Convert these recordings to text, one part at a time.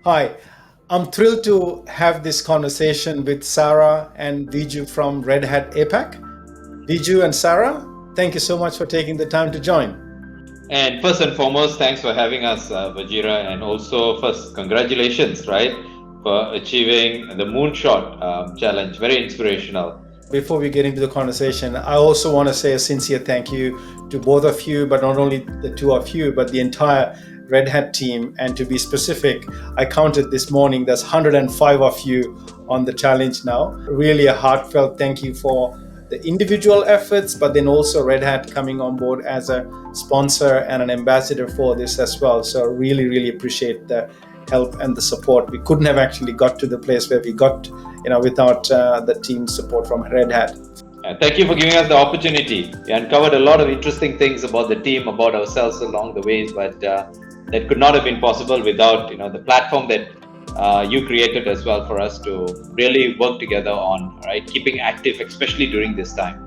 Hi, I'm thrilled to have this conversation with Sara and Viju from Red Hat APAC. Viju and Sara, thank you so much for taking the time to join. And first and foremost, thanks for having us, Vajira, and also first, congratulations, right, for achieving the moonshot challenge. Very inspirational. Before we get into the conversation, I also want to say a sincere thank you to both of you, but not only the two of you, but the entire Red Hat team. And to be specific, I counted this morning, there's 105 of you on the challenge now. Really a heartfelt thank you for the individual efforts, but then also Red Hat coming on board as a sponsor and an ambassador for this as well. So really, really appreciate the help and the support. We couldn't have actually got to the place where we got, without the team's support from Red Hat. Thank you for giving us the opportunity. We uncovered a lot of interesting things about the team, about ourselves along the ways, but that could not have been possible without the platform that you created as well for us to really work together on, right, keeping active, especially during this time.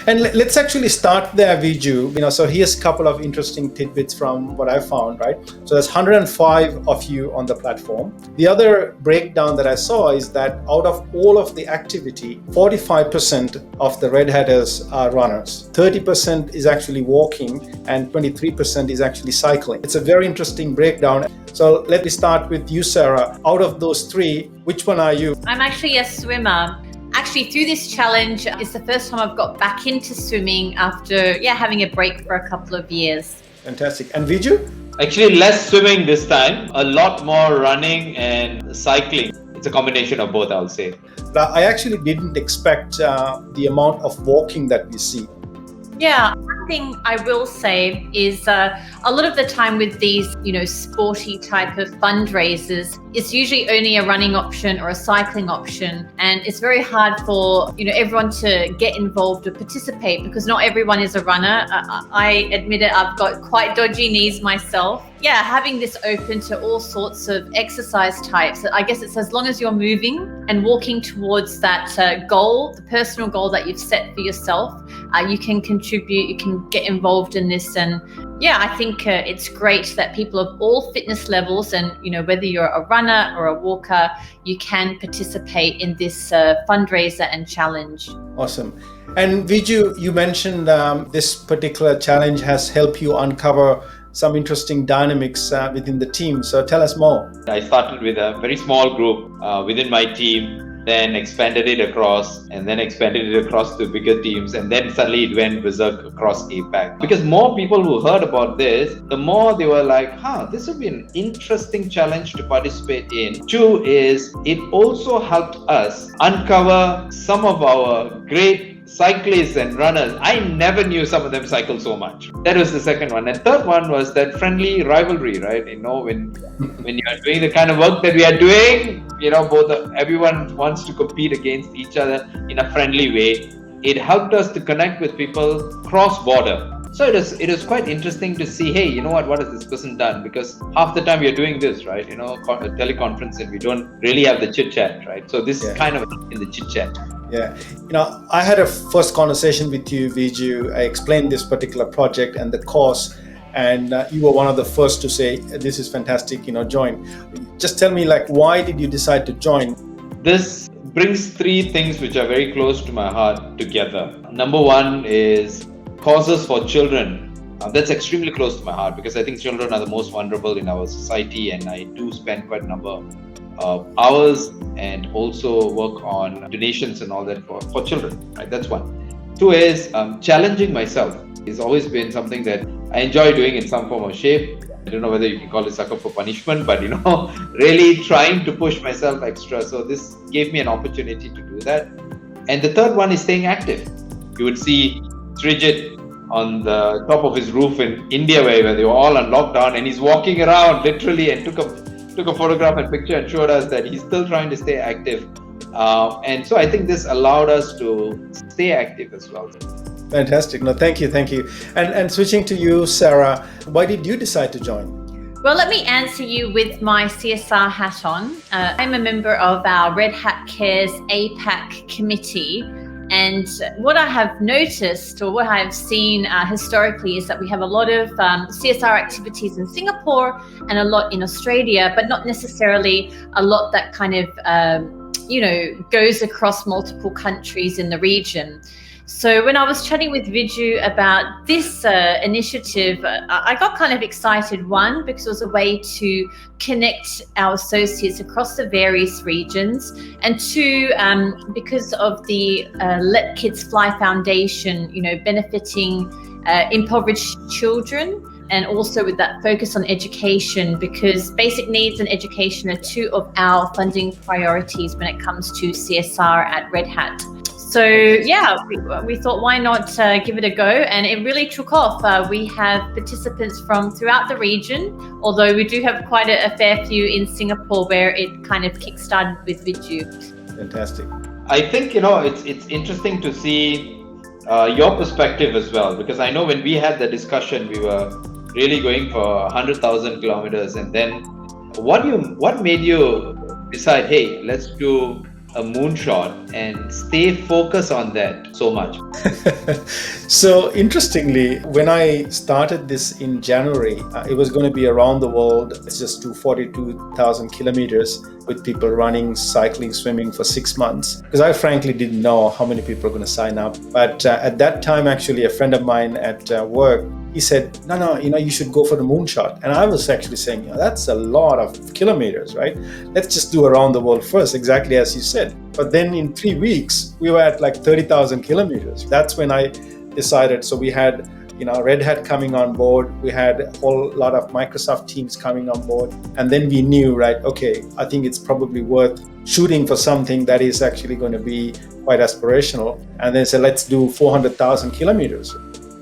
And let's actually start there, Viju. So here's a couple of interesting tidbits from what I found, right? So there's 105 of you on the platform. The other breakdown that I saw is that out of all of the activity, 45% of the Red Hatters are runners, 30% is actually walking, and 23% is actually cycling. It's a very interesting breakdown. So let me start with you, Sara. Out of those three, which one are you? I'm actually a swimmer. Actually, through this challenge, it's the first time I've got back into swimming after having a break for a couple of years. Fantastic. And Viju? Actually, less swimming this time, a lot more running and cycling. It's a combination of both, I would say. I actually didn't expect the amount of walking that we see. Yeah, one thing I will say is a lot of the time with these, sporty type of fundraisers, it's usually only a running option or a cycling option. And it's very hard for, everyone to get involved or participate because not everyone is a runner. I admit it, I've got quite dodgy knees myself. Yeah, having this open to all sorts of exercise types. I guess it's as long as you're moving and walking towards that goal, the personal goal that you've set for yourself, you can contribute, you can get involved in this. And I think it's great that people of all fitness levels and, whether you're a runner or a walker, you can participate in this fundraiser and challenge. Awesome. And Viju, you mentioned this particular challenge has helped you uncover some interesting dynamics within the team. So tell us more. I started with a very small group within my team, then expanded it across, and then expanded it across to bigger teams, and then suddenly it went berserk across APAC. Because more people who heard about this, the more they were like, this would be an interesting challenge to participate in. Two is, it also helped us uncover some of our great cyclists and runners. I never knew some of them cycle so much. That was the second one. And third one was that friendly rivalry, right? When you're doing the kind of work that we are doing, everyone wants to compete against each other in a friendly way. It helped us to connect with people cross-border. So it is quite interesting to see, hey, what has this person done? Because half the time we are doing this, right? A teleconference, and we don't really have the chit-chat, right? So this is kind of in the chit-chat. Yeah. I had a first conversation with you, Viju. I explained this particular project and the course, and you were one of the first to say, this is fantastic, join. Just tell me, why did you decide to join? This brings three things which are very close to my heart together. Number one is causes for children. That's extremely close to my heart because I think children are the most vulnerable in our society, and I do spend quite a number of hours and also work on donations and all that for children, right? That's one. Two is challenging myself. It's always been something that I enjoy doing in some form or shape. I don't know whether you can call it sucker for punishment, but really trying to push myself extra. So this gave me an opportunity to do that. And the third one is staying active. You would see Srijit on the top of his roof in India where they were all on lockdown, and he's walking around literally and took a photograph and picture and showed us that he's still trying to stay active. And so I think this allowed us to stay active as well. Fantastic. No, thank you. And switching to you, Sara, why did you decide to join? Well, let me answer you with my CSR hat on. I'm a member of our Red Hat Cares APAC committee. And what I have noticed, or what I've seen historically, is that we have a lot of CSR activities in Singapore and a lot in Australia, but not necessarily a lot that kind of goes across multiple countries in the region. So when I was chatting with Viju about this initiative, I got kind of excited, one, because it was a way to connect our associates across the various regions, and two, because of the Let Kids Fly Foundation, benefiting impoverished children, and also with that focus on education, because basic needs and education are two of our funding priorities when it comes to CSR at Red Hat. So yeah, we thought, why not give it a go? And it really took off. We have participants from throughout the region, although we do have quite a fair few in Singapore where it kind of kick-started with Viju. Fantastic. I think, it's interesting to see your perspective as well, because I know when we had the discussion, we were really going for 100,000 kilometers. And then what made you decide, hey, let's do a moonshot and stay focused on that so much? So interestingly, when I started this in January, it was going to be around the world. It's just 42,000 kilometers with people running, cycling, swimming for 6 months. Because I frankly didn't know how many people are going to sign up. But at that time, actually, a friend of mine at work, he said, no, you should go for the moonshot. And I was actually saying, that's a lot of kilometers, right? Let's just do around the world first, exactly as you said. But then in 3 weeks, we were at like 30,000 kilometers. That's when I decided. So we had, Red Hat coming on board. We had a whole lot of Microsoft teams coming on board. And then we knew, right, okay, I think it's probably worth shooting for something that is actually going to be quite aspirational. And then said, let's do 400,000 kilometers.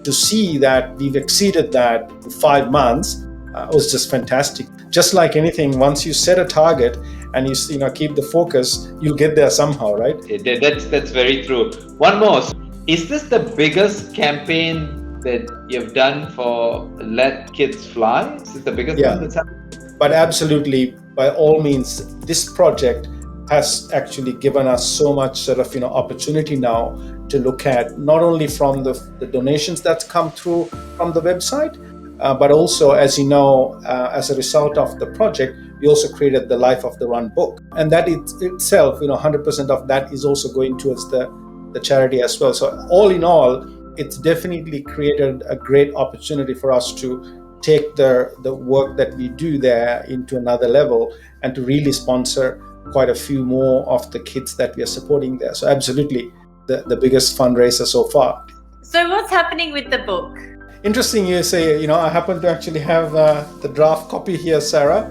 To see that we've exceeded that in 5 months was just fantastic. Just like anything, once you set a target and you keep the focus, you'll get there somehow, right? That's very true. One more. Is this the biggest campaign that you've done for Let Kids Fly? Is it the biggest one that's happened? But absolutely, by all means, this project has actually given us so much sort of opportunity now to look at not only from the donations that's come through from the website, but also, as you know, as a result of the project, we also created the Life of the Run book. And that itself, 100% of that is also going towards the charity as well. So all in all, it's definitely created a great opportunity for us to take the work that we do there into another level and to really sponsor quite a few more of the kids that we are supporting there. So absolutely the biggest fundraiser so far. So what's happening with the book? Interesting you say, I happen to actually have the draft copy here, Sara.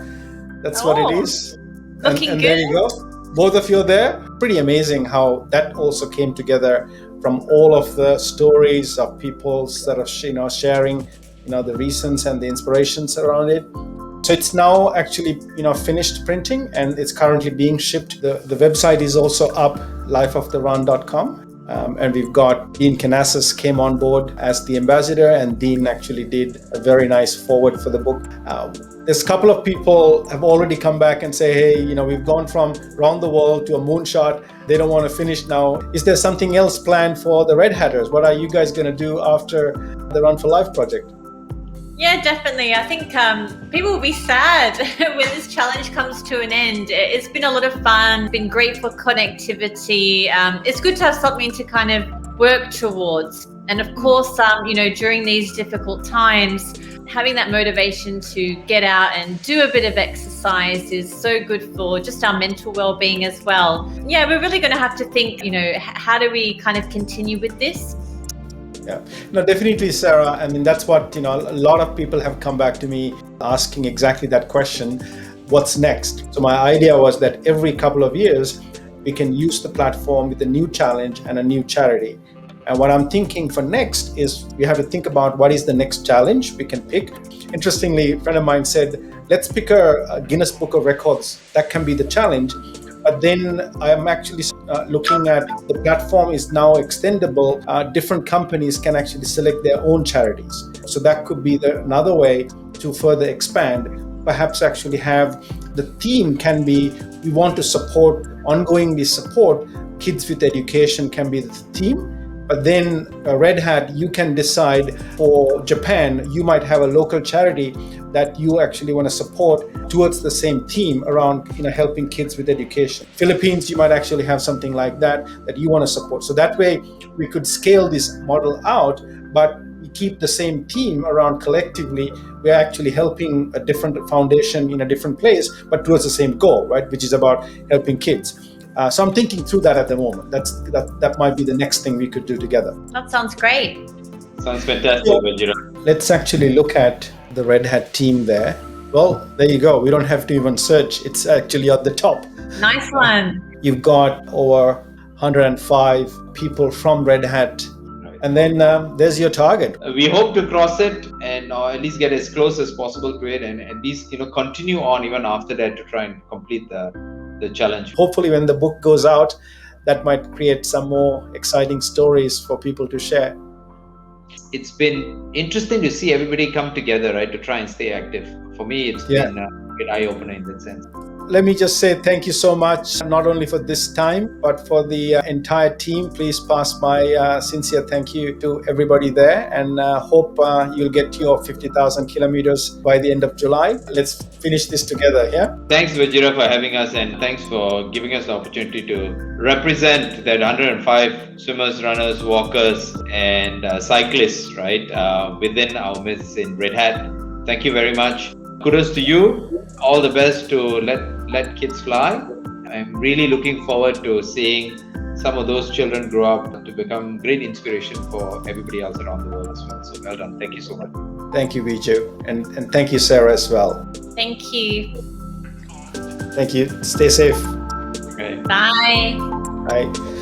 That's what it is. Looking and good. There you go. Both of you are there. Pretty amazing how that also came together from all of the stories of people that are sharing, the reasons and the inspirations around it. So it's now actually, finished printing and it's currently being shipped. The website is also up, lifeoftherun.com. And we've got Dean Canassis came on board as the ambassador, and Dean actually did a very nice forward for the book. There's a couple of people have already come back and say, hey, we've gone from around the world to a moonshot. They don't want to finish now. Is there something else planned for the Red Hatters? What are you guys going to do after the Run for Life project? Yeah, definitely. I think people will be sad when this challenge comes to an end. It's been a lot of fun, been great for connectivity. It's good to have something to kind of work towards. And of course, during these difficult times, having that motivation to get out and do a bit of exercise is so good for just our mental well-being as well. Yeah, we're really going to have to think, how do we kind of continue with this? Yeah, no, definitely, Sara. I mean, that's what, a lot of people have come back to me asking exactly that question. What's next? So my idea was that every couple of years, we can use the platform with a new challenge and a new charity. And what I'm thinking for next is we have to think about what is the next challenge we can pick. Interestingly, a friend of mine said, let's pick a Guinness Book of Records. That can be the challenge. But then I'm actually looking at the platform is now extendable. Different companies can actually select their own charities. So that could be another way to further expand. Perhaps actually have the theme can be, we want to ongoingly support Kids with Education can be the theme. But then Red Hat, you can decide for Japan, you might have a local charity that you actually want to support towards the same theme around helping kids with education. Philippines, you might actually have something like that you want to support. So that way we could scale this model out, but we keep the same theme around collectively. We're actually helping a different foundation in a different place, but towards the same goal, right? Which is about helping kids. So I'm thinking through that at the moment. That might be the next thing we could do together. That sounds great. Sounds fantastic, Viju. Let's actually look at the Red Hat team there. Well, there you go. We don't have to even search. It's actually at the top. Nice one. You've got over 105 people from Red Hat. And then there's your target. We hope to cross it and at least get as close as possible to it, and at least continue on even after that to try and complete the challenge. Hopefully when the book goes out, that might create some more exciting stories for people to share. It's been interesting to see everybody come together, right, to try and stay active. For me, it's been an eye-opener in that sense. Let me just say thank you so much, not only for this time, but for the entire team. Please pass my sincere thank you to everybody there, and hope you'll get your 50,000 kilometers by the end of July. Let's finish this together, yeah? Thanks, Viju, for having us, and thanks for giving us the opportunity to represent that 105 swimmers, runners, walkers, and cyclists, right, within our midst in Red Hat. Thank you very much. Kudos to you. All the best to let kids fly. I'm really looking forward to seeing some of those children grow up to become great inspiration for everybody else around the world as well. So well done. Thank you so much. Thank you, Viju. And thank you, Sara, as well. Thank you. Thank you. Stay safe. Okay. Bye. Bye.